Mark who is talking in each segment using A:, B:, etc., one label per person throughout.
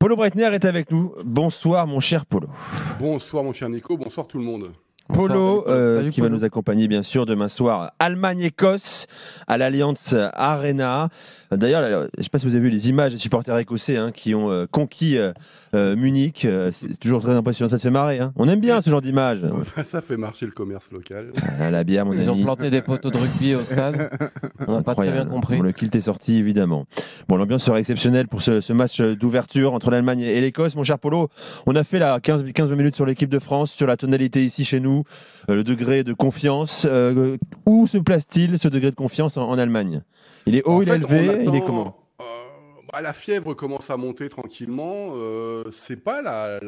A: Polo Breitner est avec nous. Bonsoir mon cher Polo.
B: Bonsoir mon cher Nico, bonsoir tout le monde.
A: Polo,
C: Salut,
A: qui
C: Polo.
A: va nous accompagner bien sûr demain soir Allemagne-Écosse à l'Allianz Arena. D'ailleurs, je ne sais pas si vous avez vu les images des supporters écossais qui ont conquis Munich. C'est toujours très impressionnant, ça te fait marrer. On aime bien ce genre d'images.
B: Ça fait marcher le commerce local.
A: La bière, mon ami.
C: Ils ont planté des poteaux de rugby au stade. On n'a pas très bien compris.
A: Bon, le kilt est sorti, évidemment. Bon, l'ambiance sera exceptionnelle pour ce match d'ouverture entre l'Allemagne et l'Écosse. Mon cher Polo, on a fait 15 minutes sur l'équipe de France, sur la tonalité ici chez nous, le degré de confiance. Où se place-t-il ce degré de confiance en Allemagne? Il est haut, il est élevé, il est comment?
B: La fièvre commence à monter tranquillement. C'est pas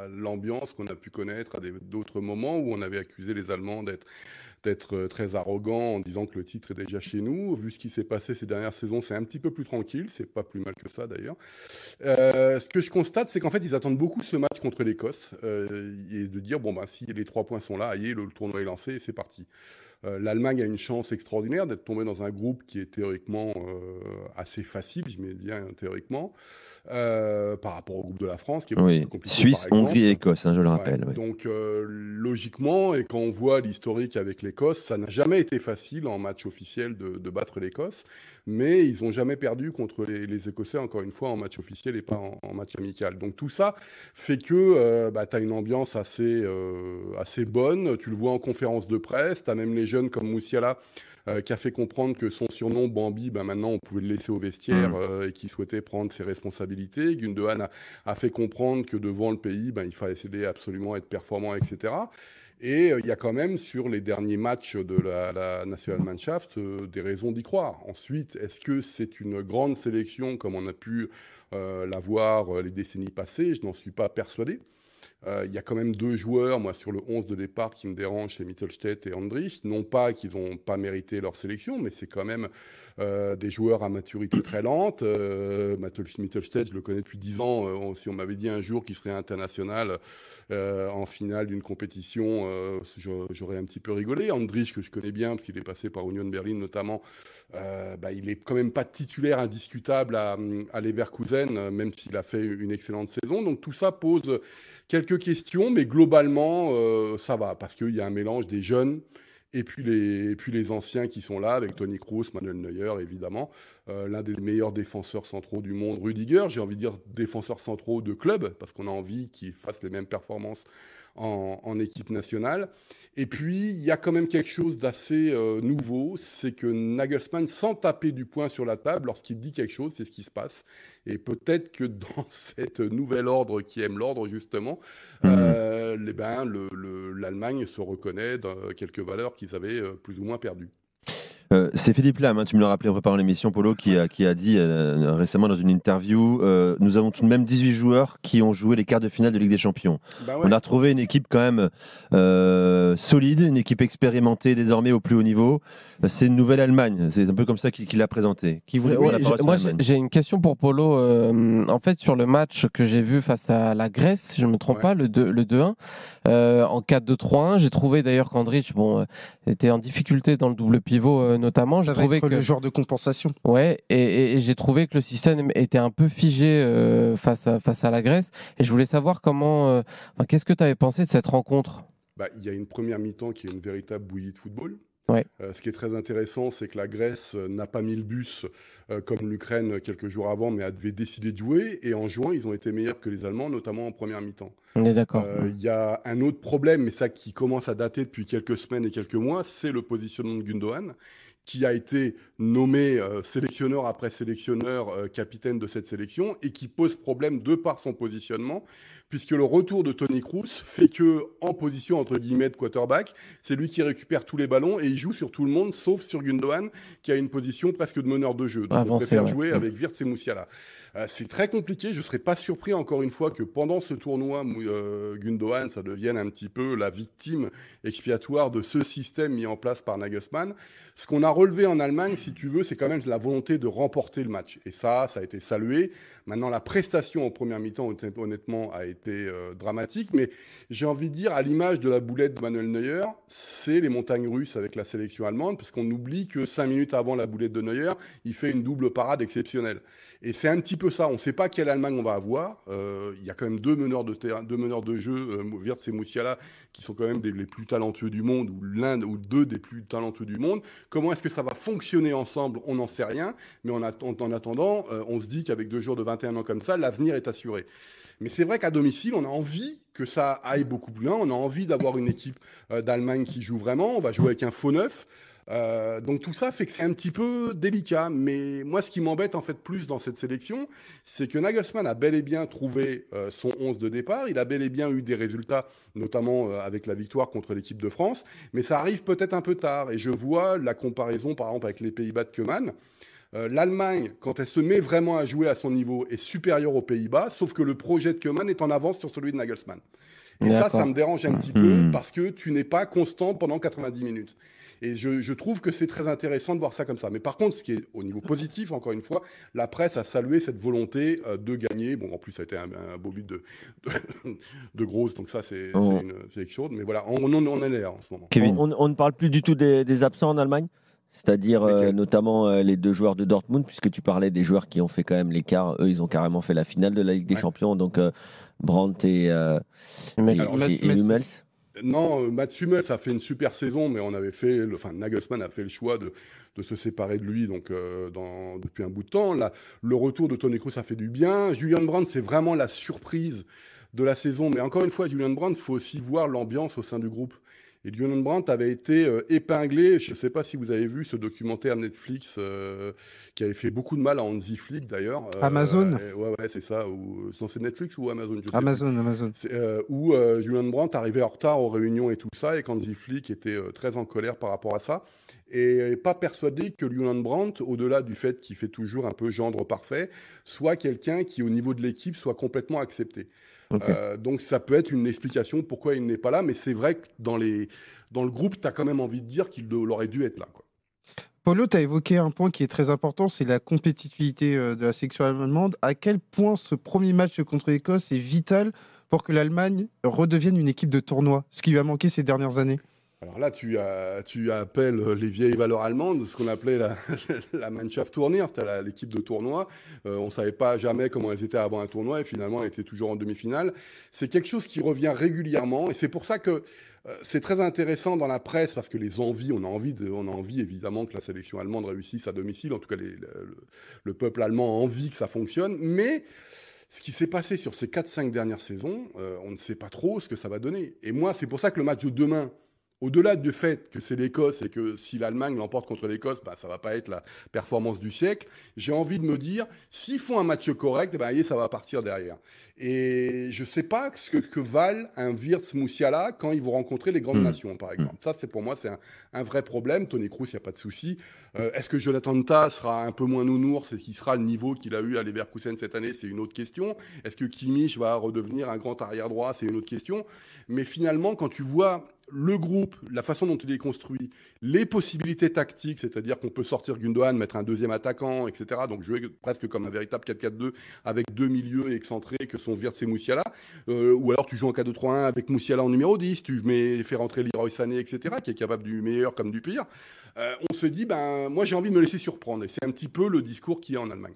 B: l'ambiance qu'on a pu connaître à d'autres moments où on avait accusé les Allemands d'être très arrogants en disant que le titre est déjà chez nous. Vu ce qui s'est passé ces dernières saisons, c'est un petit peu plus tranquille. C'est pas plus mal que ça d'ailleurs. Ce que je constate, c'est qu'en fait, ils attendent beaucoup ce match contre l'Écosse et de dire si les 3 points sont là, allez, le tournoi est lancé et c'est parti. L'Allemagne a une chance extraordinaire d'être tombée dans un groupe qui est théoriquement assez facile, je mets bien théoriquement, par rapport au groupe de la France, qui est beaucoup plus compliqué.
A: Suisse, Hongrie et Écosse, je le rappelle.
B: Ouais. Donc, logiquement, et quand on voit l'historique avec l'Écosse, ça n'a jamais été facile en match officiel de battre l'Écosse, mais ils n'ont jamais perdu contre les Écossais, encore une fois, en match officiel et pas en match amical. Donc tout ça fait que tu as une ambiance assez bonne, tu le vois en conférence de presse, tu as même les jeunes comme Moussiala, qui a fait comprendre que son surnom Bambi, maintenant on pouvait le laisser au vestiaire et qu'il souhaitait prendre ses responsabilités. Gundogan a fait comprendre que devant le pays, il fallait absolument être performant, etc. Et il y a quand même sur les derniers matchs de la Nationalmannschaft des raisons d'y croire. Ensuite, est-ce que c'est une grande sélection comme on a pu l'avoir les décennies passées? Je n'en suis pas persuadé. Il y a quand même 2 joueurs, moi, sur le 11 de départ qui me dérangent, c'est Mittelstädt et Andrich. Non pas qu'ils n'ont pas mérité leur sélection, mais c'est quand même des joueurs à maturité très lente. Mittelstädt, je le connais depuis 10 ans. Si on m'avait dit un jour qu'il serait international en finale d'une compétition, j'aurais un petit peu rigolé. Andrich, que je connais bien, parce qu'il est passé par Union Berlin notamment, il est quand même pas titulaire indiscutable à Leverkusen, même s'il a fait une excellente saison. Donc tout ça pose quelques questions, mais globalement, ça va, parce qu'il y a un mélange des jeunes et puis les anciens qui sont là, avec Toni Kroos, Manuel Neuer, évidemment. L'un des meilleurs défenseurs centraux du monde, Rudiger, j'ai envie de dire défenseurs centraux de club, parce qu'on a envie qu'ils fassent les mêmes performances en équipe nationale. Et puis, il y a quand même quelque chose d'assez nouveau, c'est que Nagelsmann, sans taper du poing sur la table, lorsqu'il dit quelque chose, c'est ce qui se passe. Et peut-être que dans cet nouvel ordre qui aime l'ordre, justement, l'Allemagne se reconnaît dans quelques valeurs qu'ils avaient plus ou moins perdues.
A: C'est Philippe Lam, tu me l'as rappelé en préparant l'émission, Polo, qui a dit récemment dans une interview, nous avons tout de même 18 joueurs qui ont joué les quarts de finale de Ligue des Champions. Ouais. On a retrouvé une équipe quand même solide, une équipe expérimentée désormais au plus haut niveau. C'est une nouvelle Allemagne, c'est un peu comme ça qu'il l'a présenté. Qui voulait
C: moi, j'ai une question pour Polo. En fait, sur le match que j'ai vu face à la Grèce, si je ne me trompe pas, le 2-1, en 4-2-3-1, j'ai trouvé d'ailleurs qu'Andrich était en difficulté dans le double pivot notamment.
D: J'ai trouvé que le genre de compensation.
C: Ouais, et j'ai trouvé que le système était un peu figé face à la Grèce. Et je voulais savoir qu'est-ce que tu avais pensé de cette rencontre?
B: Il y a une première mi-temps qui est une véritable bouillie de football.
C: Ouais.
B: Ce qui est très intéressant, c'est que la Grèce n'a pas mis le bus comme l'Ukraine quelques jours avant, mais avait décidé de jouer. Et en jouant, ils ont été meilleurs que les Allemands, notamment en première mi-temps.
C: On est d'accord.
B: Il y a un autre problème, mais ça qui commence à dater depuis quelques semaines et quelques mois, c'est le positionnement de Gundogan, qui a été nommé sélectionneur après sélectionneur, capitaine de cette sélection, et qui pose problème de par son positionnement, puisque le retour de Toni Kroos fait que, en position entre guillemets de quarterback, c'est lui qui récupère tous les ballons et il joue sur tout le monde, sauf sur Gundogan, qui a une position presque de meneur de jeu. Donc on préfère jouer avec Wirtz et Moussiala. C'est très compliqué. Je ne serais pas surpris, encore une fois, que pendant ce tournoi, Gundogan, ça devienne un petit peu la victime expiatoire de ce système mis en place par Nagelsmann. Ce qu'on a relevé en Allemagne, si tu veux, c'est quand même la volonté de remporter le match. Et ça a été salué. Maintenant, la prestation en première mi-temps, honnêtement, a été dramatique, mais j'ai envie de dire, à l'image de la boulette de Manuel Neuer, c'est les montagnes russes avec la sélection allemande, parce qu'on oublie que 5 minutes avant la boulette de Neuer, il fait une double parade exceptionnelle. Et c'est un petit peu ça. On ne sait pas quelle Allemagne on va avoir. Il y a quand même deux meneurs de jeu, Wirtz et Musiala, qui sont quand même les plus talentueux du monde, ou l'un ou deux des plus talentueux du monde. Comment est-ce que ça va fonctionner ensemble? On n'en sait rien. Mais en attendant, on se dit qu'avec 2 joueurs de 21 ans comme ça, l'avenir est assuré. Mais c'est vrai qu'à domicile, on a envie que ça aille beaucoup plus loin. On a envie d'avoir une équipe d'Allemagne qui joue vraiment. On va jouer avec un faux neuf. Donc tout ça fait que c'est un petit peu délicat, mais moi ce qui m'embête en fait plus dans cette sélection, c'est que Nagelsmann a bel et bien trouvé son 11 de départ, il a bel et bien eu des résultats, notamment avec la victoire contre l'équipe de France, mais ça arrive peut-être un peu tard, et je vois la comparaison par exemple avec les Pays-Bas de Koeman. L'Allemagne, quand elle se met vraiment à jouer à son niveau, est supérieure aux Pays-Bas, sauf que le projet de Koeman est en avance sur celui de Nagelsmann. Et ça me dérange un petit peu, parce que tu n'es pas constant pendant 90 minutes. Et je trouve que c'est très intéressant de voir ça comme ça. Mais par contre, ce qui est au niveau positif, encore une fois, la presse a salué cette volonté de gagner. Bon, en plus, ça a été un beau but de Grosse, donc ça, c'est quelque chose. Mais voilà, on est là en ce moment.
E: On ne parle plus du tout des absents en Allemagne, c'est-à-dire notamment les 2 joueurs de Dortmund, puisque tu parlais des joueurs qui ont fait quand même l'écart. Eux, ils ont carrément fait la finale de la Ligue des Champions, donc Brandt et Hummels.
B: Non, Mats Hummels a fait une super saison, mais Nagelsmann a fait le choix de se séparer de lui donc, depuis un bout de temps. Là, le retour de Toni Kroos a fait du bien. Julian Brandt, c'est vraiment la surprise de la saison. Mais encore une fois, Julian Brandt, il faut aussi voir l'ambiance au sein du groupe. Et Julian Brandt avait été épinglé. Je ne sais pas si vous avez vu ce documentaire Netflix qui avait fait beaucoup de mal à Hansi Flick d'ailleurs.
D: Amazon.
B: Ouais, c'est ça. C'est Netflix ou Amazon?
D: Amazon.
B: Où Julian Brandt arrivait en retard aux réunions et tout ça, et qu'Hansi Flick était très en colère par rapport à ça. Et pas persuadé que Julian Brandt, au-delà du fait qu'il fait toujours un peu gendre parfait, soit quelqu'un qui, au niveau de l'équipe, soit complètement accepté. Okay. Donc ça peut être une explication pourquoi il n'est pas là, mais c'est vrai que dans le groupe, tu as quand même envie de dire qu'il aurait dû être là, quoi.
D: Polo, tu as évoqué un point qui est très important, c'est la compétitivité de la sélection allemande. À quel point ce premier match contre l'Écosse est vital pour que l'Allemagne redevienne une équipe de tournoi, ce qui lui a manqué ces dernières années?
B: Alors là, tu appelles les vieilles valeurs allemandes, ce qu'on appelait la Mannschaftturnier, c'était l'équipe de tournoi. On ne savait pas jamais comment elles étaient avant un tournoi, et finalement, elles étaient toujours en demi-finale. C'est quelque chose qui revient régulièrement, et c'est pour ça que c'est très intéressant dans la presse, parce que on a envie évidemment que la sélection allemande réussisse à domicile. En tout cas, le peuple allemand a envie que ça fonctionne, mais ce qui s'est passé sur ces 4-5 dernières saisons, on ne sait pas trop ce que ça va donner. Et moi, c'est pour ça que le match de demain, au-delà du fait que c'est l'Écosse et que si l'Allemagne l'emporte contre l'Écosse, ça ne va pas être la performance du siècle, j'ai envie de me dire, s'ils font un match correct, ça va partir derrière. Et je ne sais pas ce que valent un Wirtz Musiala quand ils vont rencontrer les grandes nations, par exemple. Ça, pour moi, c'est un vrai problème. Toni Kroos, il n'y a pas de souci. Est-ce que Jonathan Tah sera un peu moins nounours et qu'il sera le niveau qu'il a eu à Leverkusen cette année? C'est une autre question. Est-ce que Kimmich va redevenir un grand arrière droit? C'est une autre question. Mais finalement, quand tu vois le groupe, la façon dont il est construit, les possibilités tactiques, c'est-à-dire qu'on peut sortir Gundogan, mettre un deuxième attaquant, etc. Donc jouer presque comme un véritable 4-4-2 avec 2 milieux excentrés que sont Wirtz et Musiala. Ou alors tu joues en 4-2-3-1 avec Musiala en numéro 10, tu fais rentrer Leroy Sané, etc., qui est capable du meilleur comme du pire. On se dit, moi j'ai envie de me laisser surprendre. Et c'est un petit peu le discours qu'il y a en Allemagne.